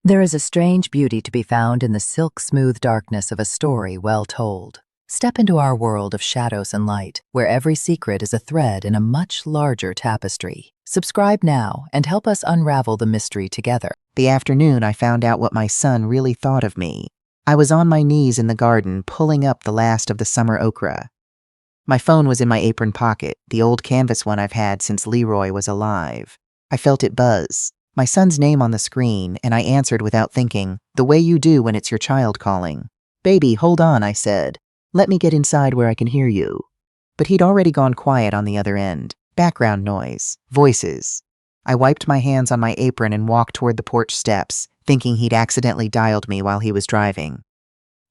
There is a strange beauty to be found in the silk-smooth darkness of a story well told. Step into our world of shadows and light, where every secret is a thread in a much larger tapestry. Subscribe now and help us unravel the mystery together. The afternoon I found out what my son really thought of me. I was on my knees in the garden, pulling up the last of the summer okra. My phone was in my apron pocket, the old canvas one I've had since Leroy was alive. I felt it buzz. My son's name on the screen, and I answered without thinking, the way you do when it's your child calling. "Baby, hold on," I said. "Let me get inside where I can hear you." But he'd already gone quiet on the other end. Background noise. Voices. I wiped my hands on my apron and walked toward the porch steps, thinking he'd accidentally dialed me while he was driving.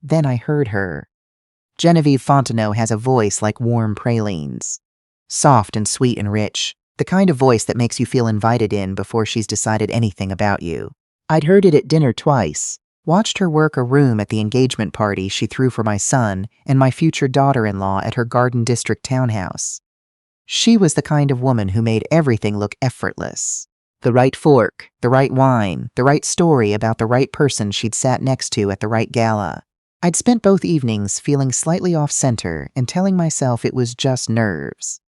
Then I heard her. Genevieve Fontenot has a voice like warm pralines. Soft and sweet and rich. The kind of voice that makes you feel invited in before she's decided anything about you. I'd heard it at dinner twice, watched her work a room at the engagement party she threw for my son and my future daughter-in-law at her Garden District townhouse. She was the kind of woman who made everything look effortless. The right fork, the right wine, the right story about the right person she'd sat next to at the right gala. I'd spent both evenings feeling slightly off-center and telling myself it was just nerves.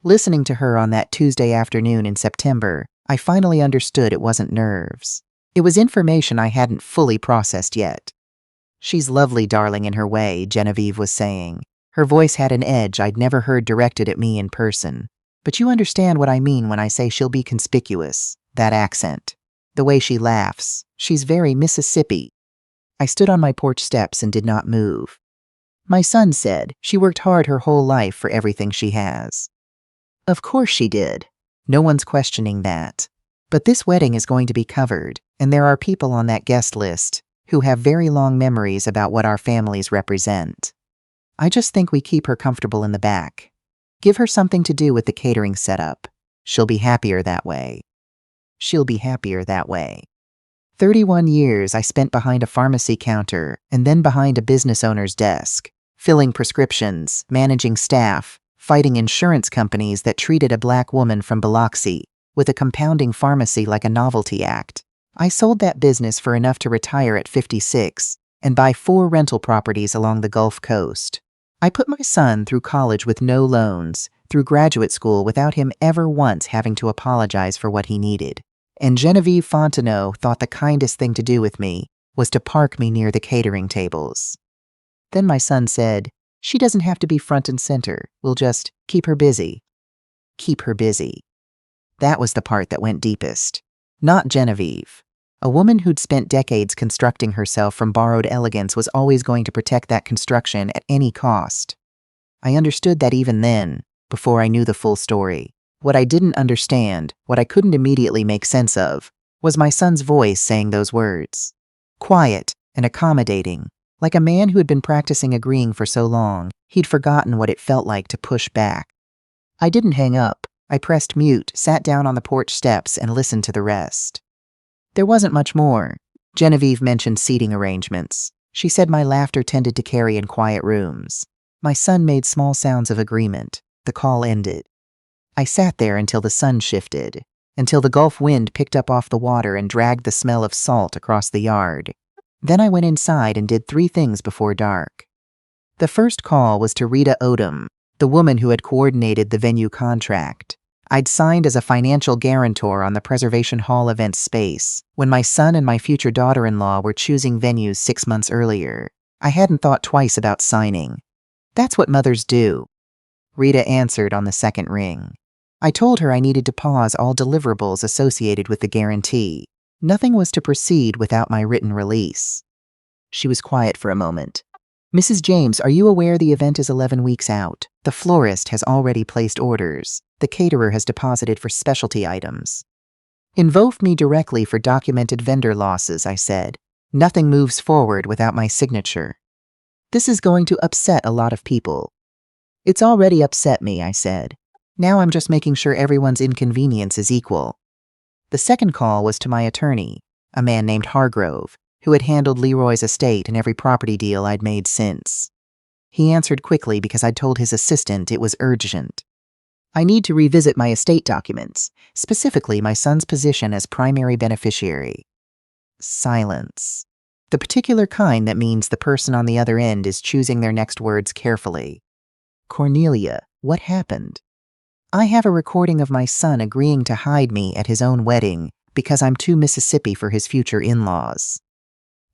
Listening to her on that Tuesday afternoon in September, I finally understood it wasn't nerves. It was information I hadn't fully processed yet. "She's lovely, darling, in her way," Genevieve was saying. Her voice had an edge I'd never heard directed at me in person. "But you understand what I mean when I say she'll be conspicuous. That accent. The way she laughs. She's very Mississippi." I stood on my porch steps and did not move. My son said she worked hard her whole life for everything she has. Of course she did. No one's questioning that. But this wedding is going to be covered, and there are people on that guest list who have very long memories about what our families represent. I just think we keep her comfortable in the back. Give her something to do with the catering setup. She'll be happier that way. She'll be happier that way. 31 years I spent behind a pharmacy counter and then behind a business owner's desk, filling prescriptions, managing staff, fighting insurance companies that treated a black woman from Biloxi with a compounding pharmacy like a novelty act. I sold that business for enough to retire at 56 and buy 4 rental properties along the Gulf Coast. I put my son through college with no loans, through graduate school without him ever once having to apologize for what he needed. And Genevieve Fontenot thought the kindest thing to do with me was to park me near the catering tables. Then my son said, "She doesn't have to be front and center. We'll just keep her busy." Keep her busy. That was the part that went deepest. Not Genevieve. A woman who'd spent decades constructing herself from borrowed elegance was always going to protect that construction at any cost. I understood that even then, before I knew the full story. What I didn't understand, what I couldn't immediately make sense of, was my son's voice saying those words. Quiet and accommodating. Like a man who had been practicing agreeing for so long, he'd forgotten what it felt like to push back. I didn't hang up. I pressed mute, sat down on the porch steps, and listened to the rest. There wasn't much more. Genevieve mentioned seating arrangements. She said my laughter tended to carry in quiet rooms. My son made small sounds of agreement. The call ended. I sat there until the sun shifted, until the Gulf wind picked up off the water and dragged the smell of salt across the yard. Then I went inside and did 3 things before dark. The first call was to Rita Odom, the woman who had coordinated the venue contract. I'd signed as a financial guarantor on the Preservation Hall event space when my son and my future daughter-in-law were choosing venues 6 months earlier. I hadn't thought twice about signing. That's what mothers do. Rita answered on the second ring. I told her I needed to pause all deliverables associated with the guarantee. Nothing was to proceed without my written release. She was quiet for a moment. "Mrs. James, are you aware the event is 11 weeks out? The florist has already placed orders. The caterer has deposited for specialty items." "Invoke me directly for documented vendor losses," I said. "Nothing moves forward without my signature. This is going to upset a lot of people." "It's already upset me," I said. "Now I'm just making sure everyone's inconvenience is equal." The second call was to my attorney, a man named Hargrove, who had handled Leroy's estate and every property deal I'd made since. He answered quickly because I'd told his assistant it was urgent. "I need to revisit my estate documents, specifically my son's position as primary beneficiary." Silence. The particular kind that means the person on the other end is choosing their next words carefully. Cornelia, what happened? I have a recording of my son agreeing to hide me at his own wedding because I'm too Mississippi for his future in-laws.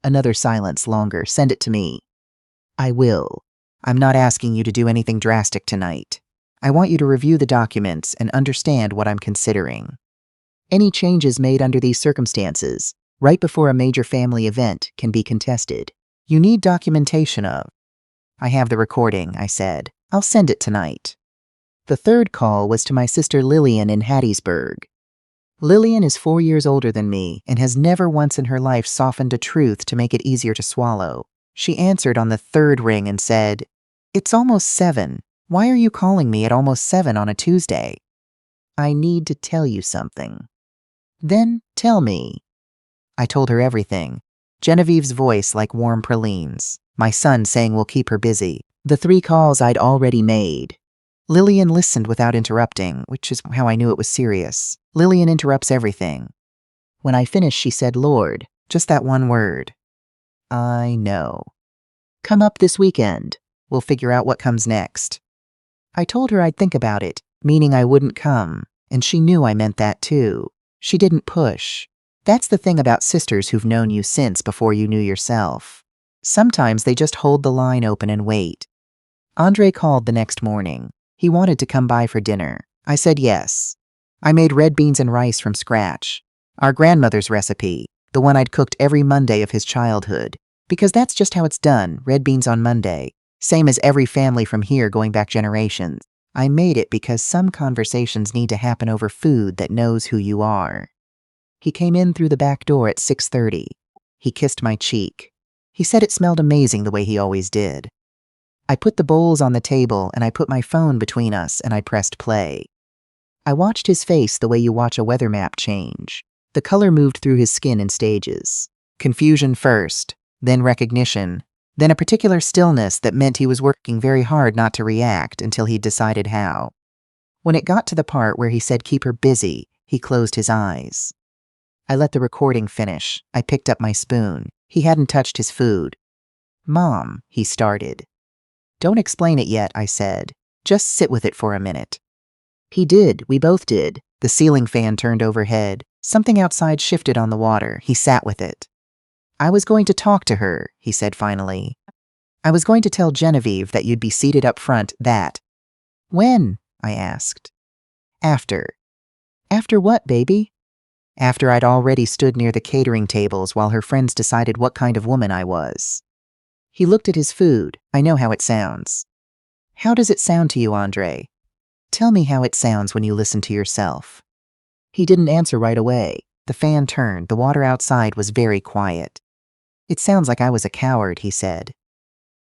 Another silence longer. Send it to me. I will. I'm not asking you to do anything drastic tonight. I want you to review the documents and understand what I'm considering. Any changes made under these circumstances, right before a major family event, can be contested. You need documentation of. I have the recording, I said. I'll send it tonight. The third call was to my sister Lillian in Hattiesburg. Lillian is 4 years older than me and has never once in her life softened a truth to make it easier to swallow. She answered on the third ring and said, "It's almost 7. Why are you calling me at almost 7 on a Tuesday?" "I need to tell you something." "Then tell me." I told her everything. Genevieve's voice like warm pralines. My son saying we'll keep her busy. The 3 calls I'd already made. Lillian listened without interrupting, which is how I knew it was serious. Lillian interrupts everything. When I finished, she said, "Lord," just that one word. I know. "Come up this weekend. We'll figure out what comes next." I told her I'd think about it, meaning I wouldn't come, and she knew I meant that too. She didn't push. That's the thing about sisters who've known you since before you knew yourself. Sometimes they just hold the line open and wait. Andre called the next morning. He wanted to come by for dinner. I said yes. I made red beans and rice from scratch. Our grandmother's recipe, the one I'd cooked every Monday of his childhood. Because that's just how it's done, red beans on Monday. Same as every family from here going back generations. I made it because some conversations need to happen over food that knows who you are. He came in through the back door at 6:30. He kissed my cheek. He said it smelled amazing the way he always did. I put the bowls on the table and I put my phone between us and I pressed play. I watched his face the way you watch a weather map change. The color moved through his skin in stages. Confusion first, then recognition, then a particular stillness that meant he was working very hard not to react until he'd decided how. When it got to the part where he said keep her busy, he closed his eyes. I let the recording finish. I picked up my spoon. He hadn't touched his food. "Mom," he started. "Don't explain it yet," I said. "Just sit with it for a minute." He did. We both did. The ceiling fan turned overhead. Something outside shifted on the water. He sat with it. "I was going to talk to her," he said finally. "I was going to tell Genevieve that you'd be seated up front, that." "When?" I asked. "After." "After what, baby?" "After I'd already stood near the catering tables while her friends decided what kind of woman I was." He looked at his food. I know how it sounds. "How does it sound to you, Andre? Tell me how it sounds when you listen to yourself." He didn't answer right away. The fan turned. The water outside was very quiet. "It sounds like I was a coward," he said.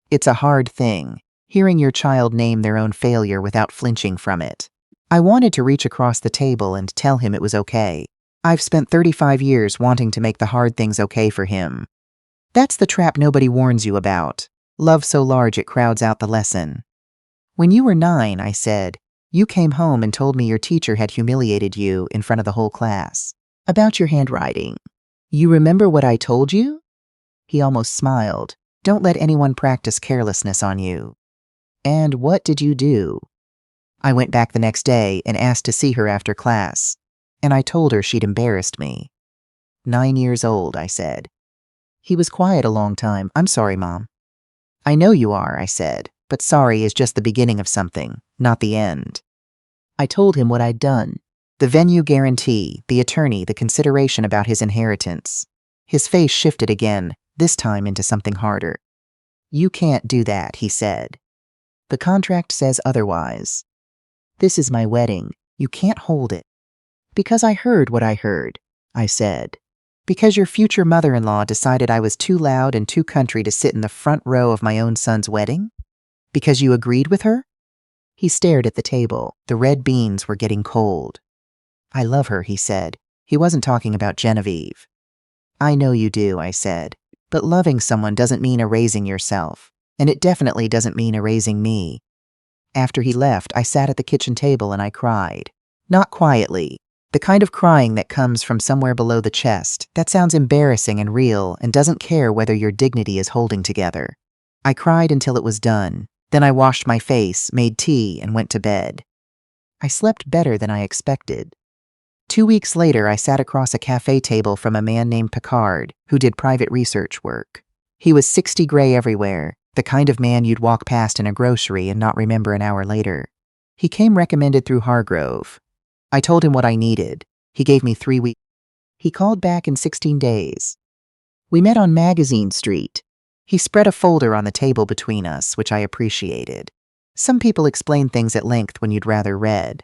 "It's a hard thing, hearing your child name their own failure without flinching from it." I wanted to reach across the table and tell him it was okay. I've spent 35 years wanting to make the hard things okay for him. That's the trap nobody warns you about. Love so large it crowds out the lesson. "When you were 9, I said, you came home and told me your teacher had humiliated you in front of the whole class. About your handwriting. You remember what I told you?" He almost smiled. "Don't let anyone practice carelessness on you." "And what did you do?" I went back the next day and asked to see her after class. And I told her she'd embarrassed me. 9 years old, I said. He was quiet a long time. "I'm sorry, Mom." "I know you are," I said, "but sorry is just the beginning of something, not the end." I told him what I'd done. The venue guarantee, the attorney, the consideration about his inheritance. His face shifted again, this time into something harder. "You can't do that," he said. "The contract says otherwise. This is my wedding. You can't hold it." "Because I heard what I heard," I said. "Because your future mother-in-law decided I was too loud and too country to sit in the front row of my own son's wedding? Because you agreed with her?" He stared at the table. The red beans were getting cold. "I love her," he said. He wasn't talking about Genevieve. "I know you do," I said. "But loving someone doesn't mean erasing yourself. And it definitely doesn't mean erasing me." After he left, I sat at the kitchen table and I cried. Not quietly. The kind of crying that comes from somewhere below the chest, that sounds embarrassing and real and doesn't care whether your dignity is holding together. I cried until it was done. Then I washed my face, made tea, and went to bed. I slept better than I expected. 2 weeks later, I sat across a cafe table from a man named Picard, who did private research work. He was 60 gray everywhere, the kind of man you'd walk past in a grocery and not remember an hour later. He came recommended through Hargrove. I told him what I needed. He gave me 3 weeks. He called back in 16 days. We met on Magazine Street. He spread a folder on the table between us, which I appreciated. Some people explain things at length when you'd rather read.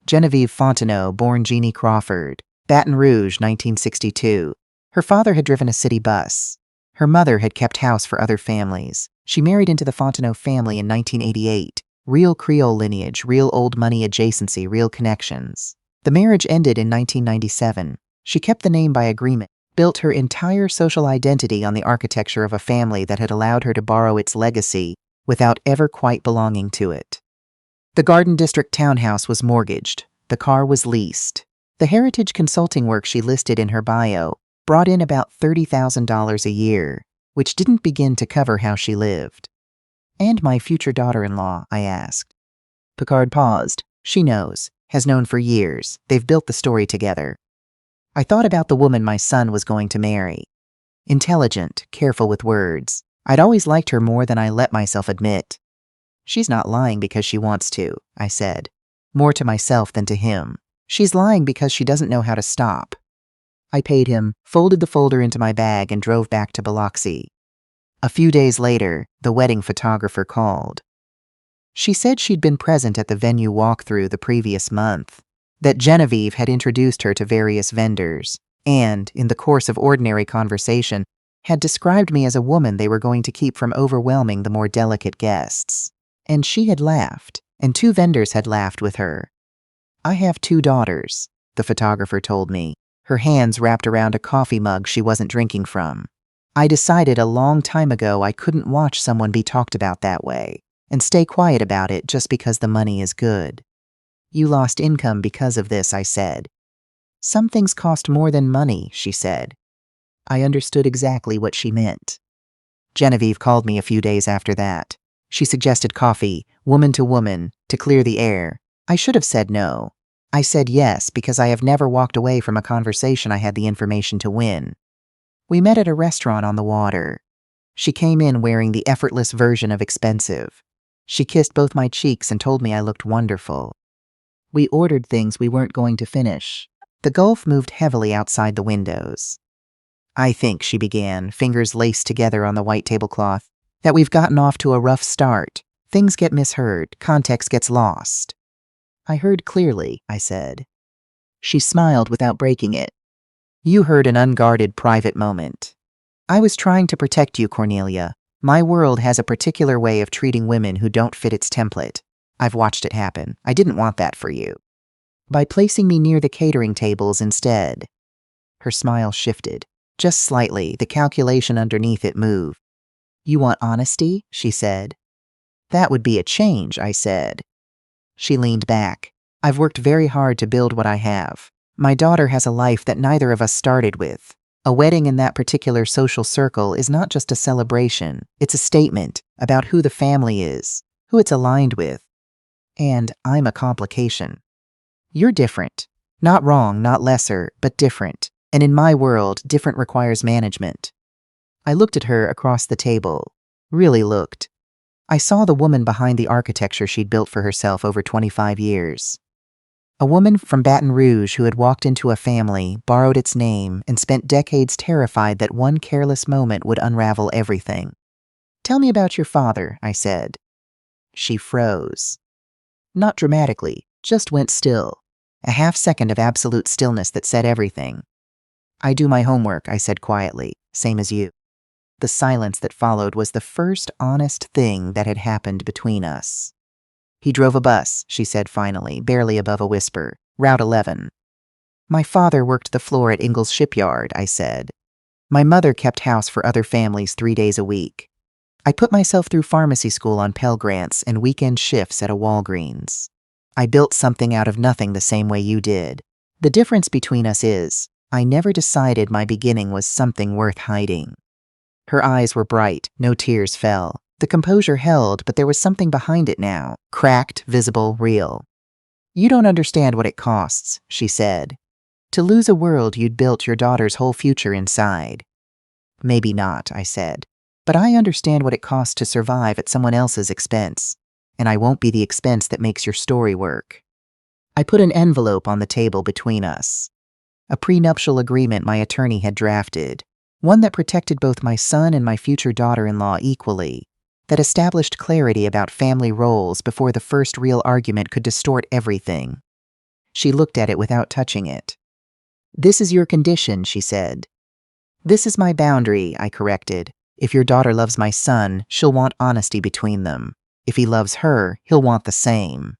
Genevieve Fontenot, born Jeannie Crawford, Baton Rouge, 1962. Her father had driven a city bus. Her mother had kept house for other families. She married into the Fontenot family in 1988. Real Creole lineage, real old money adjacency, real connections. The marriage ended in 1997. She kept the name by agreement, built her entire social identity on the architecture of a family that had allowed her to borrow its legacy without ever quite belonging to it. The Garden District townhouse was mortgaged. The car was leased. The heritage consulting work she listed in her bio brought in about $30,000 a year, which didn't begin to cover how she lived. "And my future daughter-in-law?" I asked. Picard paused. "She knows. Has known for years. They've built the story together." I thought about the woman my son was going to marry. Intelligent, careful with words. I'd always liked her more than I let myself admit. "She's not lying because she wants to," I said. More to myself than to him. "She's lying because she doesn't know how to stop." I paid him, folded the folder into my bag, and drove back to Biloxi. A few days later, the wedding photographer called. She said she'd been present at the venue walkthrough the previous month, that Genevieve had introduced her to various vendors, and, in the course of ordinary conversation, had described me as a woman they were going to keep from overwhelming the more delicate guests. And she had laughed, and 2 vendors had laughed with her. "I have 2 daughters," the photographer told me, her hands wrapped around a coffee mug she wasn't drinking from. "I decided a long time ago I couldn't watch someone be talked about that way, and stay quiet about it just because the money is good." "You lost income because of this," I said. "Some things cost more than money," she said. I understood exactly what she meant. Genevieve called me a few days after that. She suggested coffee, woman to woman, to clear the air. I should have said no. I said yes because I have never walked away from a conversation I had the information to win. We met at a restaurant on the water. She came in wearing the effortless version of expensive. She kissed both my cheeks and told me I looked wonderful. We ordered things we weren't going to finish. The Gulf moved heavily outside the windows. "I think," she began, fingers laced together on the white tablecloth, "that we've gotten off to a rough start. Things get misheard, context gets lost." "I heard clearly," I said. She smiled without breaking it. "You heard an unguarded private moment. I was trying to protect you, Cornelia. My world has a particular way of treating women who don't fit its template. I've watched it happen. I didn't want that for you. By placing me near the catering tables instead." Her smile shifted. Just slightly, the calculation underneath it moved. "You want honesty?" she said. "That would be a change," I said. She leaned back. "I've worked very hard to build what I have. My daughter has a life that neither of us started with. A wedding in that particular social circle is not just a celebration. It's a statement about who the family is, who it's aligned with. And I'm a complication. You're different. Not wrong, not lesser, but different. And in my world, different requires management." I looked at her across the table. Really looked. I saw the woman behind the architecture she'd built for herself over 25 years. A woman from Baton Rouge who had walked into a family, borrowed its name, and spent decades terrified that one careless moment would unravel everything. "Tell me about your father," I said. She froze. Not dramatically, just went still. A half-second of absolute stillness that said everything. "I do my homework," I said quietly, "same as you." The silence that followed was the first honest thing that had happened between us. "He drove a bus," she said finally, barely above a whisper. "Route 11. "My father worked the floor at Ingalls Shipyard," I said. "My mother kept house for other families 3 days a week. I put myself through pharmacy school on Pell Grants and weekend shifts at a Walgreens. I built something out of nothing the same way you did. The difference between us is, I never decided my beginning was something worth hiding." Her eyes were bright, no tears fell. The composure held, but there was something behind it now, cracked, visible, real. "You don't understand what it costs," she said. "To lose a world you'd built your daughter's whole future inside." "Maybe not," I said. "But I understand what it costs to survive at someone else's expense. And I won't be the expense that makes your story work." I put an envelope on the table between us. A prenuptial agreement my attorney had drafted, one that protected both my son and my future daughter-in-law equally, that established clarity about family roles before the first real argument could distort everything. She looked at it without touching it. "This is your condition," she said. "This is my boundary," I corrected. "If your daughter loves my son, she'll want honesty between them. If he loves her, he'll want the same.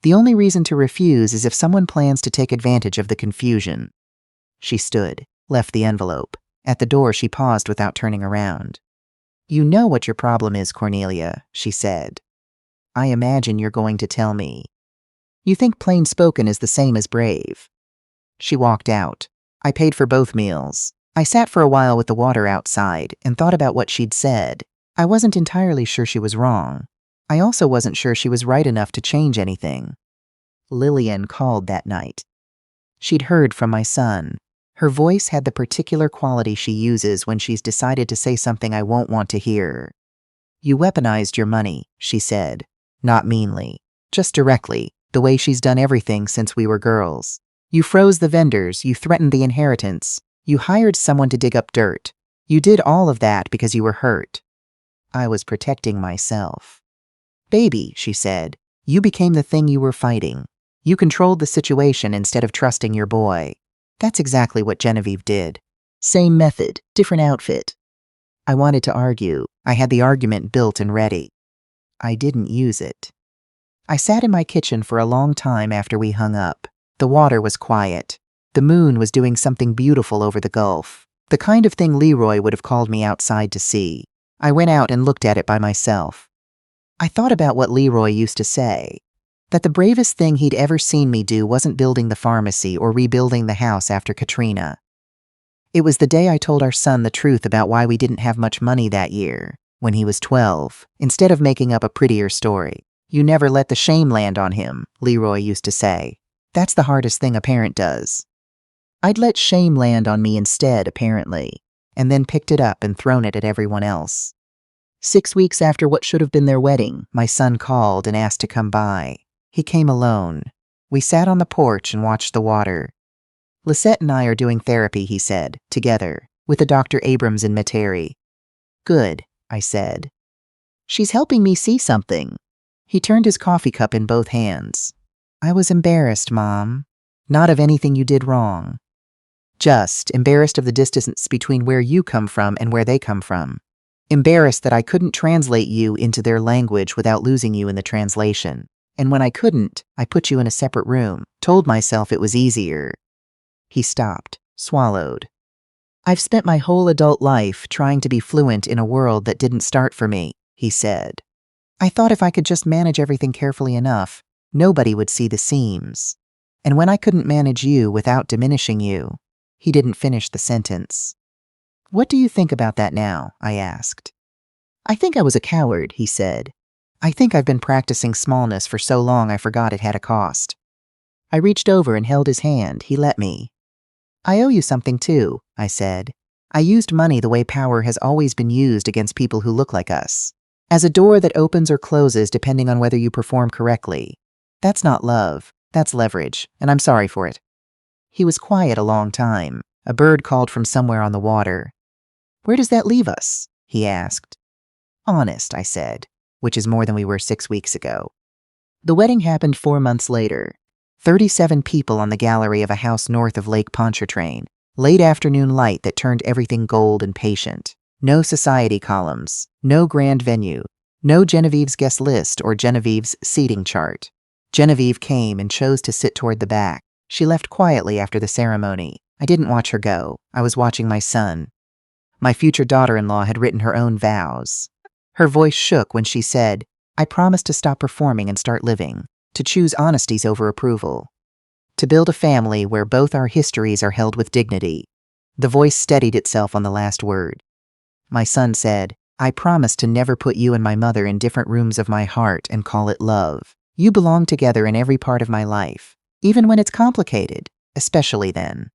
The only reason to refuse is if someone plans to take advantage of the confusion." She stood, left the envelope. At the door, she paused without turning around. "You know what your problem is, Cornelia," she said. "I imagine you're going to tell me. You think plain spoken is the same as brave." She walked out. I paid for both meals. I sat for a while with the water outside and thought about what she'd said. I wasn't entirely sure she was wrong. I also wasn't sure she was right enough to change anything. Lillian called that night. She'd heard from my son. Her voice had the particular quality she uses when she's decided to say something I won't want to hear. "You weaponized your money," she said. Not meanly, just directly, the way she's done everything since we were girls. "You froze the vendors, you threatened the inheritance, you hired someone to dig up dirt. You did all of that because you were hurt." I was protecting myself. "Baby," she said, "you became the thing you were fighting. You controlled the situation instead of trusting your boy." That's exactly what Genevieve did. Same method, different outfit. I wanted to argue. I had the argument built and ready. I didn't use it. I sat in my kitchen for a long time after we hung up. The water was quiet. The moon was doing something beautiful over the Gulf. The kind of thing Leroy would have called me outside to see. I went out and looked at it by myself. I thought about what Leroy used to say, that the bravest thing he'd ever seen me do wasn't building the pharmacy or rebuilding the house after Katrina. It was the day I told our son the truth about why we didn't have much money that year, when he was 12, instead of making up a prettier story. "You never let the shame land on him," Leroy used to say. "That's the hardest thing a parent does." I'd let shame land on me instead, apparently, and then picked it up and thrown it at everyone else. 6 weeks after what should have been their wedding, my son called and asked to come by. He came alone. We sat on the porch and watched the water. "Lisette and I are doing therapy," he said, "together, with a Dr. Abrams in Metairie." "Good," I said. "She's helping me see something." He turned his coffee cup in both hands. "I was embarrassed, Mom. Not of anything you did wrong. Just embarrassed of the distance between where you come from and where they come from. Embarrassed that I couldn't translate you into their language without losing you in the translation. And when I couldn't, I put you in a separate room, told myself it was easier." He stopped, swallowed. "I've spent my whole adult life trying to be fluent in a world that didn't start for me," he said. "I thought if I could just manage everything carefully enough, nobody would see the seams. And when I couldn't manage you without diminishing you," he didn't finish the sentence. "What do you think about that now?" I asked. "I think I was a coward," he said. "I think I've been practicing smallness for so long I forgot it had a cost." I reached over and held his hand. He let me. "I owe you something too," I said. "I used money the way power has always been used against people who look like us. As a door that opens or closes depending on whether you perform correctly. That's not love. That's leverage, and I'm sorry for it." He was quiet a long time. A bird called from somewhere on the water. "Where does that leave us?" he asked. "Honest," I said, which is more than we were 6 weeks ago. The wedding happened 4 months later. 37 people on the gallery of a house north of Lake Pontchartrain. Late afternoon light that turned everything gold and patient. No society columns. No grand venue. No Genevieve's guest list or Genevieve's seating chart. Genevieve came and chose to sit toward the back. She left quietly after the ceremony. I didn't watch her go. I was watching my son. My future daughter-in-law had written her own vows. Her voice shook when she said, "I promise to stop performing and start living, to choose honesties over approval." To build a family where both our histories are held with dignity. The voice steadied itself on the last word. My son said, I promise to never put you and my mother in different rooms of my heart and call it love. You belong together in every part of my life, even when it's complicated, especially then.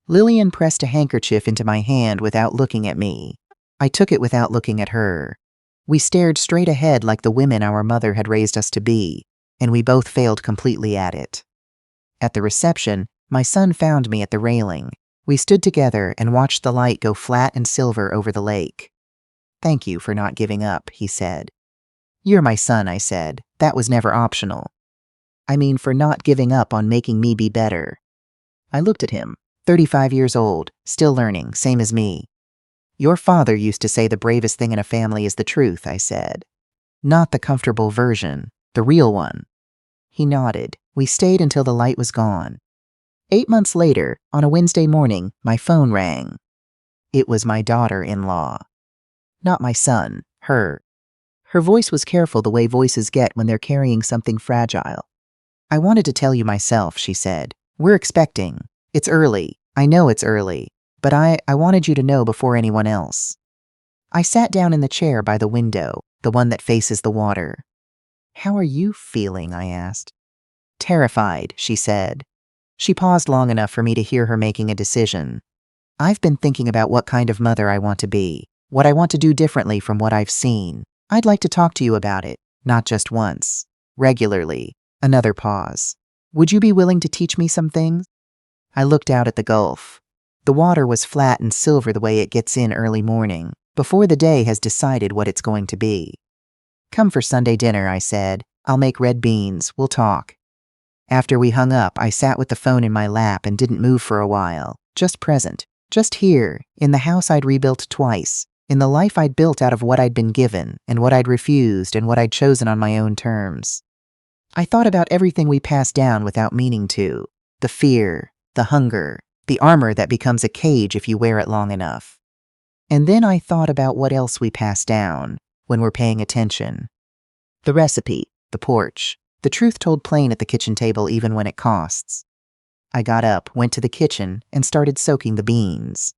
Lillian pressed a handkerchief into my hand without looking at me. I took it without looking at her. We stared straight ahead like the women our mother had raised us to be, and we both failed completely at it. At the reception, my son found me at the railing. We stood together and watched the light go flat and silver over the lake. Thank you for not giving up, he said. You're my son, I said. That was never optional. I mean, for not giving up on making me be better. I looked at him, 35 years old, still learning, same as me. Your father used to say the bravest thing in a family is the truth, I said. Not the comfortable version, the real one. He nodded. We stayed until the light was gone. 8 months later, on a Wednesday morning, my phone rang. It was my daughter-in-law. Not my son, her. Her voice was careful the way voices get when they're carrying something fragile. I wanted to tell you myself, she said. We're expecting. It's early. I know it's early. But I wanted you to know before anyone else. I sat down in the chair by the window, the one that faces the water. How are you feeling? I asked. Terrified, she said. She paused long enough for me to hear her making a decision. I've been thinking about what kind of mother I want to be, what I want to do differently from what I've seen. I'd like to talk to you about it, not just once. Regularly. Another pause. Would you be willing to teach me some things? I looked out at the Gulf. The water was flat and silver the way it gets in early morning, before the day has decided what it's going to be. Come for Sunday dinner, I said. I'll make red beans. We'll talk. After we hung up, I sat with the phone in my lap and didn't move for a while, just present, just here, in the house I'd rebuilt twice, in the life I'd built out of what I'd been given, and what I'd refused, and what I'd chosen on my own terms. I thought about everything we passed down without meaning to, the fear, the hunger, the armor that becomes a cage if you wear it long enough. And then I thought about what else we pass down, when we're paying attention. The recipe, the porch, the truth told plain at the kitchen table even when it costs. I got up, went to the kitchen, and started soaking the beans.